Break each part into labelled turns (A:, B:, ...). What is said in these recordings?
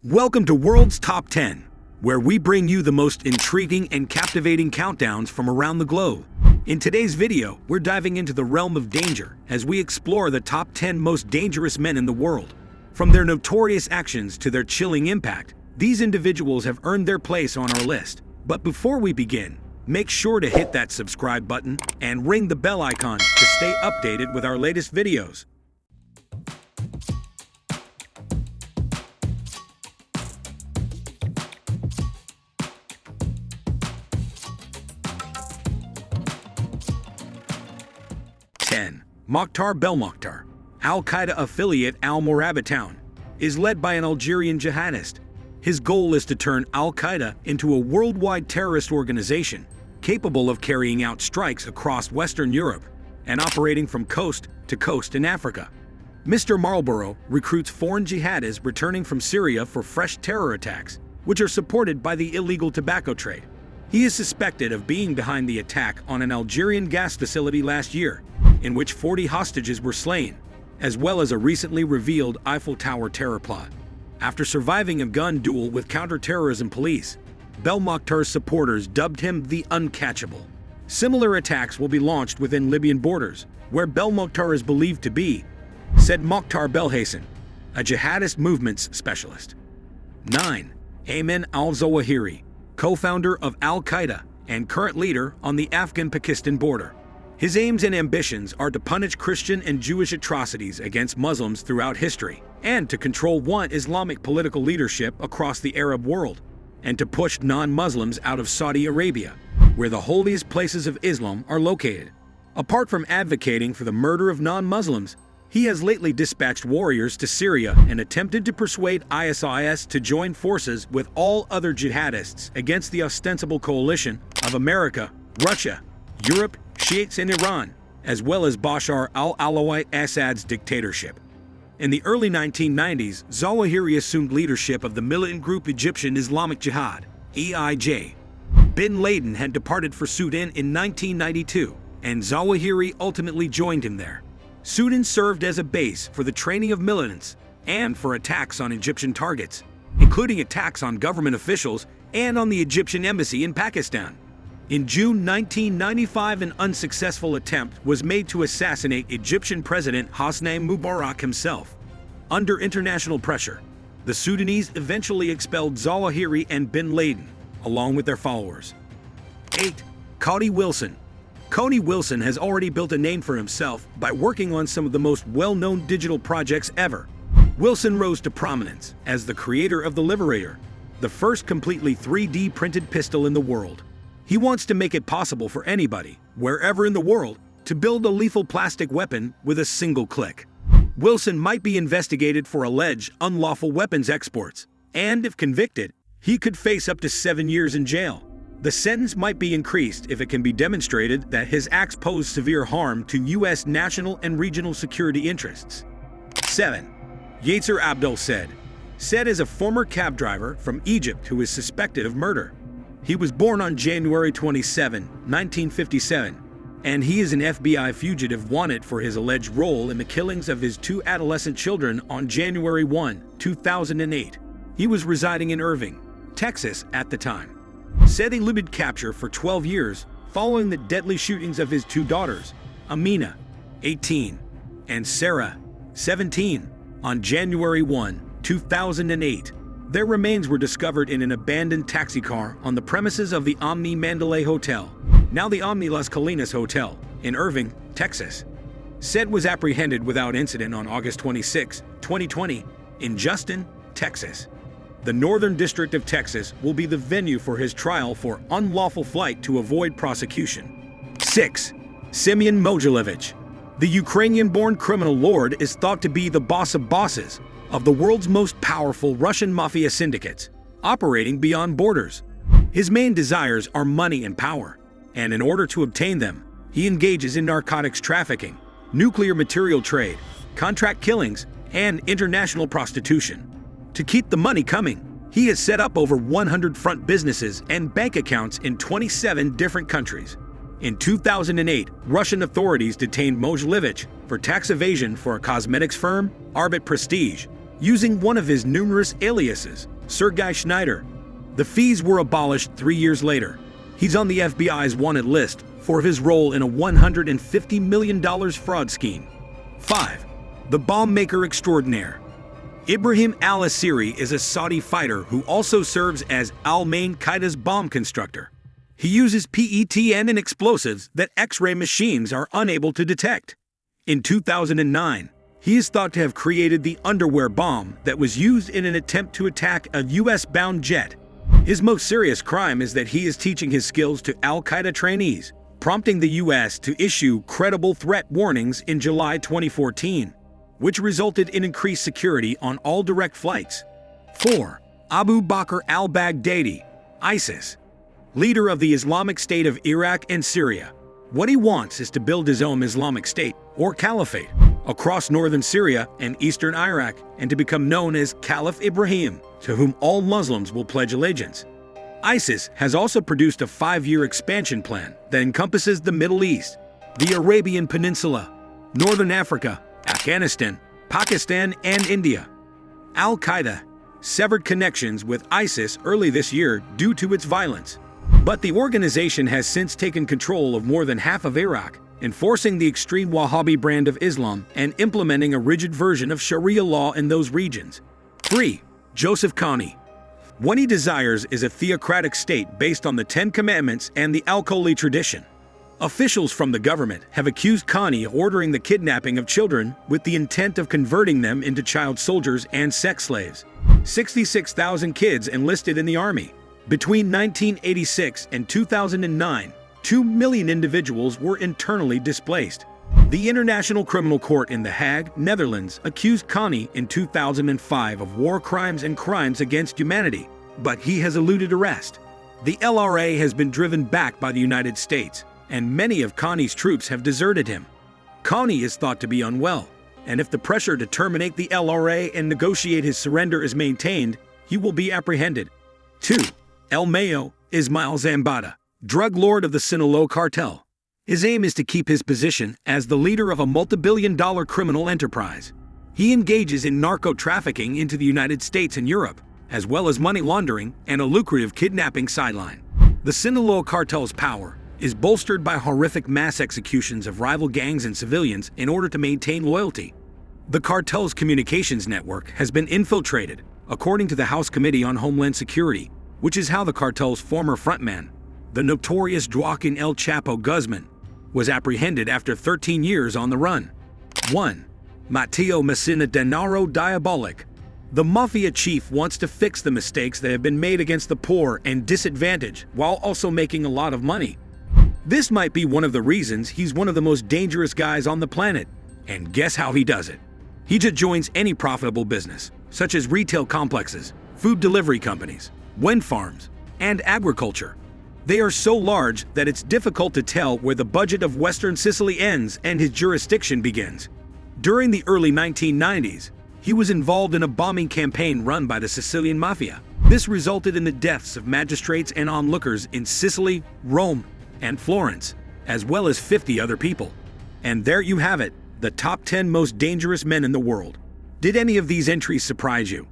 A: Welcome to World's Top 10, where we bring you the most intriguing and captivating countdowns from around the globe. In today's video, we're diving into the realm of danger as we explore the top 10 most dangerous men in the world. From their notorious actions to their chilling impact, these individuals have earned their place on our list. But before we begin, make sure to hit that subscribe button and ring the bell icon to stay updated with our latest videos. Mokhtar Belmokhtar, Al-Qaeda affiliate Al-Morabit town, is led by an Algerian jihadist. His goal is to turn Al-Qaeda into a worldwide terrorist organization, capable of carrying out strikes across Western Europe and operating from coast to coast in Africa. Mr. Marlborough recruits foreign jihadists returning from Syria for fresh terror attacks, which are supported by the illegal tobacco trade. He is suspected of being behind the attack on an Algerian gas facility last year, in which 40 hostages were slain, as well as a recently revealed Eiffel Tower terror plot. After surviving a gun duel with counter-terrorism police, Belmokhtar's supporters dubbed him the Uncatchable. Similar attacks will be launched within Libyan borders, where Belmokhtar is believed to be, said Mokhtar Belhassan, a jihadist movements specialist. 9. Ayman al-Zawahiri, co-founder of Al-Qaeda and current leader on the Afghan-Pakistan border. His aims and ambitions are to punish Christian and Jewish atrocities against Muslims throughout history, and to control one Islamic political leadership across the Arab world, and to push non-Muslims out of Saudi Arabia, where the holiest places of Islam are located. Apart from advocating for the murder of non-Muslims, he has lately dispatched warriors to Syria and attempted to persuade ISIS to join forces with all other jihadists against the ostensible coalition of America, Russia, Europe, Shiites, and Iran, as well as Bashar al-Assad Assad's dictatorship. In the early 1990s, Zawahiri assumed leadership of the militant group Egyptian Islamic Jihad, EIJ. Bin Laden had departed for Sudan in 1992, and Zawahiri ultimately joined him there. Sudan served as a base for the training of militants and for attacks on Egyptian targets, including attacks on government officials and on the Egyptian embassy in Pakistan. In June 1995, an unsuccessful attempt was made to assassinate Egyptian President Hosni Mubarak himself. Under international pressure, the Sudanese eventually expelled Zawahiri and Bin Laden, along with their followers. 8. Cody Wilson. Cody Wilson has already built a name for himself by working on some of the most well-known digital projects ever. Wilson rose to prominence as the creator of the Liberator, the first completely 3D printed pistol in the world. He wants to make it possible for anybody, wherever in the world, to build a lethal plastic weapon with a single click. Wilson might be investigated for alleged unlawful weapons exports, and if convicted, he could face up to 7 years in jail. The sentence might be increased if it can be demonstrated that his acts pose severe harm to U.S. national and regional security interests. 7. Yasser Abdel Said. Said is a former cab driver from Egypt who is suspected of murder. He was born on January 27, 1957, and he is an FBI fugitive wanted for his alleged role in the killings of his 2 adolescent children on January 1, 2008. He was residing in Irving, Texas at the time. Said eluded capture for 12 years following the deadly shootings of his 2 daughters, Amina, 18, and Sarah, 17, on January 1, 2008. Their remains were discovered in an abandoned taxi car on the premises of the Omni Mandalay Hotel, now the Omni Las Colinas Hotel, in Irving, Texas. Said was apprehended without incident on August 26, 2020, in Justin, Texas. The Northern District of Texas will be the venue for his trial for unlawful flight to avoid prosecution. 6. Semyon Mogilevich. The Ukrainian-born criminal lord is thought to be the boss of bosses of the world's most powerful Russian mafia syndicates, operating beyond borders. His main desires are money and power, and in order to obtain them, he engages in narcotics trafficking, nuclear material trade, contract killings, and international prostitution. To keep the money coming, he has set up over 100 front businesses and bank accounts in 27 different countries. In 2008, Russian authorities detained Mogilevich for tax evasion for a cosmetics firm, Arbit Prestige, using one of his numerous aliases, Sergei Schneider. The fees were abolished 3 years later. He's on the FBI's wanted list for his role in a $150 million fraud scheme. 5. The bomb maker extraordinaire. Ibrahim al-Asiri is a Saudi fighter who also serves as al-Qaida's bomb constructor. He uses PETN and explosives that X-ray machines are unable to detect. In 2009, he is thought to have created the underwear bomb that was used in an attempt to attack a US-bound jet. His most serious crime is that he is teaching his skills to al-Qaeda trainees, prompting the US to issue credible threat warnings in July 2014, which resulted in increased security on all direct flights. 4. Abu Bakr al-Baghdadi, ISIS. Leader of the Islamic State of Iraq and Syria. What he wants is to build his own Islamic State, or caliphate, across northern Syria and eastern Iraq, and to become known as Caliph Ibrahim, to whom all Muslims will pledge allegiance. ISIS has also produced a 5-year expansion plan that encompasses the Middle East, the Arabian Peninsula, Northern Africa, Afghanistan, Pakistan, and India. Al-Qaeda severed connections with ISIS early this year due to its violence. But the organization has since taken control of more than half of Iraq, enforcing the extreme Wahhabi brand of Islam and implementing a rigid version of Sharia law in those regions. 3. Joseph Kony. What he desires is a theocratic state based on the Ten Commandments and the Al-Kholi tradition. Officials from the government have accused Kony of ordering the kidnapping of children with the intent of converting them into child soldiers and sex slaves. 66,000 kids enlisted in the army. Between 1986 and 2009, 2 million individuals were internally displaced. The International Criminal Court in The Hague, Netherlands, accused Kony in 2005 of war crimes and crimes against humanity, but he has eluded arrest. The LRA has been driven back by the United States, and many of Kony's troops have deserted him. Kony is thought to be unwell, and if the pressure to terminate the LRA and negotiate his surrender is maintained, he will be apprehended. 2. El Mayo Ismail Zambada, drug lord of the Sinaloa cartel. His aim is to keep his position as the leader of a multi-billion-dollar criminal enterprise. He engages in narco-trafficking into the United States and Europe, as well as money laundering and a lucrative kidnapping sideline. The Sinaloa cartel's power is bolstered by horrific mass executions of rival gangs and civilians in order to maintain loyalty. The cartel's communications network has been infiltrated, according to the House Committee on Homeland Security, which is how the cartel's former frontman, the notorious Joaquin El Chapo Guzman, was apprehended after 13 years on the run. 1. Matteo Messina Denaro Diabolic. The mafia chief wants to fix the mistakes that have been made against the poor and disadvantaged while also making a lot of money. This might be one of the reasons he's one of the most dangerous guys on the planet. And guess how he does it? He just joins any profitable business, such as retail complexes, food delivery companies, wind farms, and agriculture. They are so large that it's difficult to tell where the budget of Western Sicily ends and his jurisdiction begins. During the early 1990s, he was involved in a bombing campaign run by the Sicilian Mafia. This resulted in the deaths of magistrates and onlookers in Sicily, Rome, and Florence, as well as 50 other people. And there you have it, the top 10 most dangerous men in the world. Did any of these entries surprise you?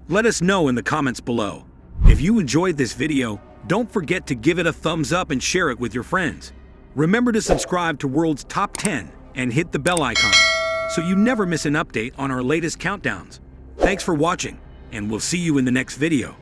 A: Let us know in the comments below. If you enjoyed this video, don't forget to give it a thumbs up and share it with your friends. Remember to subscribe to World's Top 10 and hit the bell icon so you never miss an update on our latest countdowns. Thanks for watching, and we'll see you in the next video.